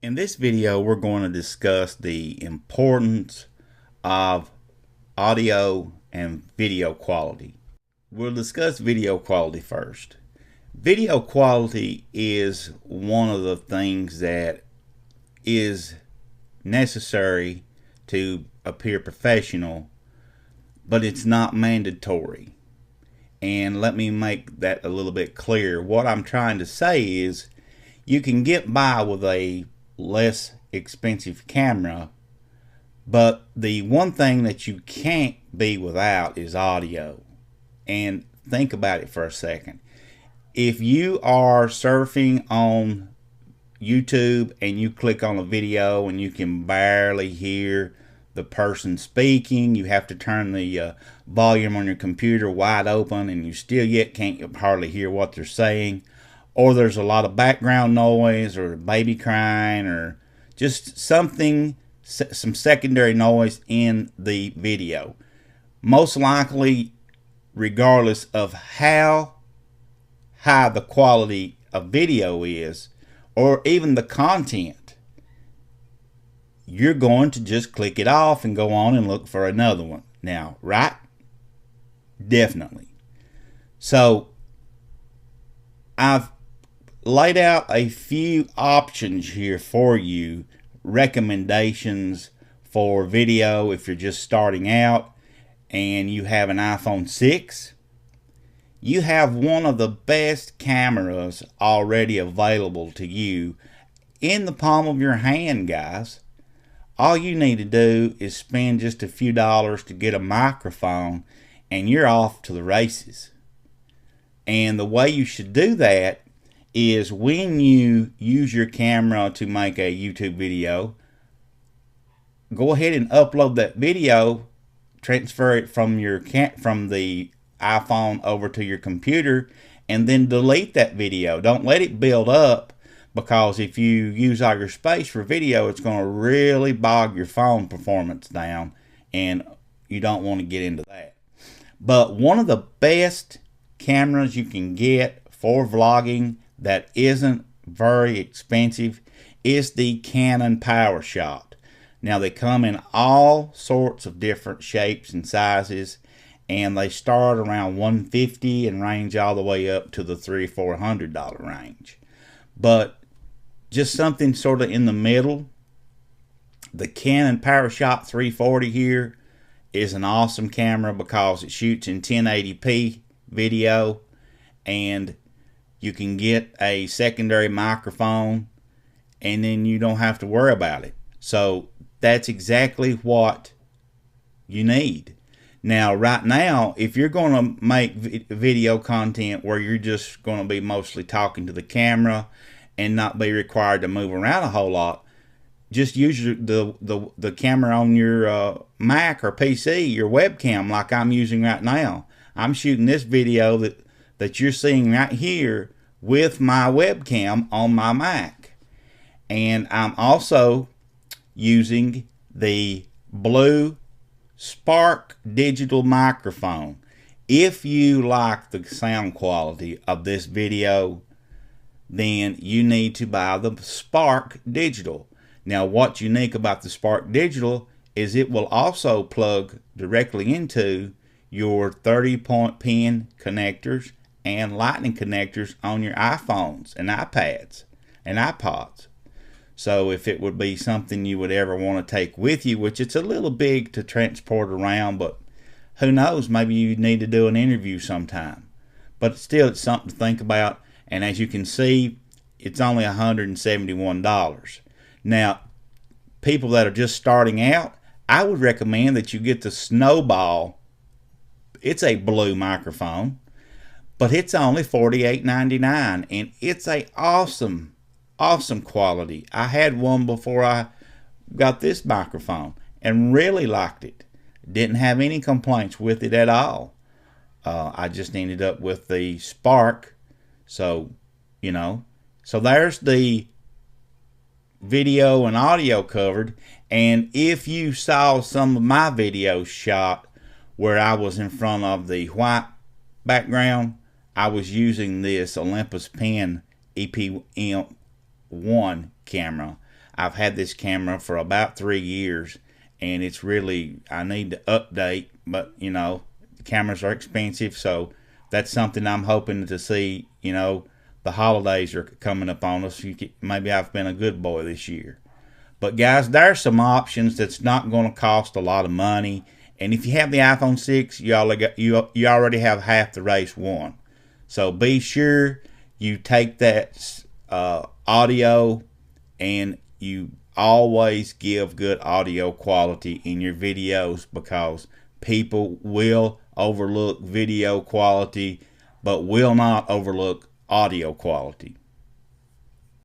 In this video, we're going to discuss the importance of audio and video quality. We'll discuss video quality first. Video quality is one of the things that is necessary to appear professional, but it's not mandatory. And let me make that a little bit clear. What I'm trying to say is you can get by with a less expensive camera, but the one thing that you can't be without is audio. And think about it for a second. If you are surfing on YouTube and you click on a video and you can barely hear the person speaking, you have to turn the volume on your computer wide open and you still yet can't hardly hear what they're saying, or there's a lot of background noise or a baby crying or just something, some secondary noise in the video. Most likely, regardless of how high the quality of video is or even the content, you're going to just click it off and go on and look for another one. Now, right? Definitely. So, I've laid out a few options here for you, recommendations for video if you're just starting out and you have an iPhone 6. You have one of the best cameras already available to you in the palm of your hand, guys. All you need to do is spend just a few dollars to get a microphone and you're off to the races. And the way you should do that is when you use your camera to make a YouTube video, go ahead and upload that video, transfer it from the iPhone over to your computer, and then delete that video. Don't let it build up, because if you use all your space for video, it's going to really bog your phone performance down, and you don't want to get into that. But one of the best cameras you can get for vlogging that isn't very expensive is the Canon PowerShot. Now, they come in all sorts of different shapes and sizes, and they start around $150 and range all the way up to the $300-400 range. But just something sort of in the middle, the Canon PowerShot 340 here is an awesome camera because it shoots in 1080p video, and you can get a secondary microphone and then you don't have to worry about it. So that's exactly what you need. Now, right now, if you're going to make video content where you're just going to be mostly talking to the camera and not be required to move around a whole lot, just use the camera on your Mac or PC, your webcam, like I'm using right now. I'm shooting this video that you're seeing right here with my webcam on my Mac. And I'm also using the Blue Spark digital microphone. If you like the sound quality of this video, then you need to buy the Spark digital. Now, what's unique about the Spark digital is it will also plug directly into your 30-point pin connectors and lightning connectors on your iPhones and iPads and iPods. So if it would be something you would ever want to take with you, which it's a little big to transport around, but who knows, maybe you need to do an interview sometime. But still, it's something to think about. And as you can see, it's only $171. Now, people that are just starting out, I would recommend that you get the Snowball. It's a Blue microphone, but it's only $48.99, and it's a awesome quality. I had one before I got this microphone and really liked it. Didn't have any complaints with it at all. I just ended up with the Spark. So, so there's the video and audio covered. And if you saw some of my videos shot where I was in front of the white background, I was using this Olympus Pen EPM1 camera. I've had this camera for about 3 years, and it's really, I need to update, but you know, cameras are expensive, so that's something I'm hoping to see. You know, the holidays are coming up on us. Maybe I've been a good boy this year. But guys, there's some options that's not going to cost a lot of money. And if you have the iPhone 6, you already have half the race won. So be sure you take that audio, and you always give good audio quality in your videos, because people will overlook video quality but will not overlook audio quality.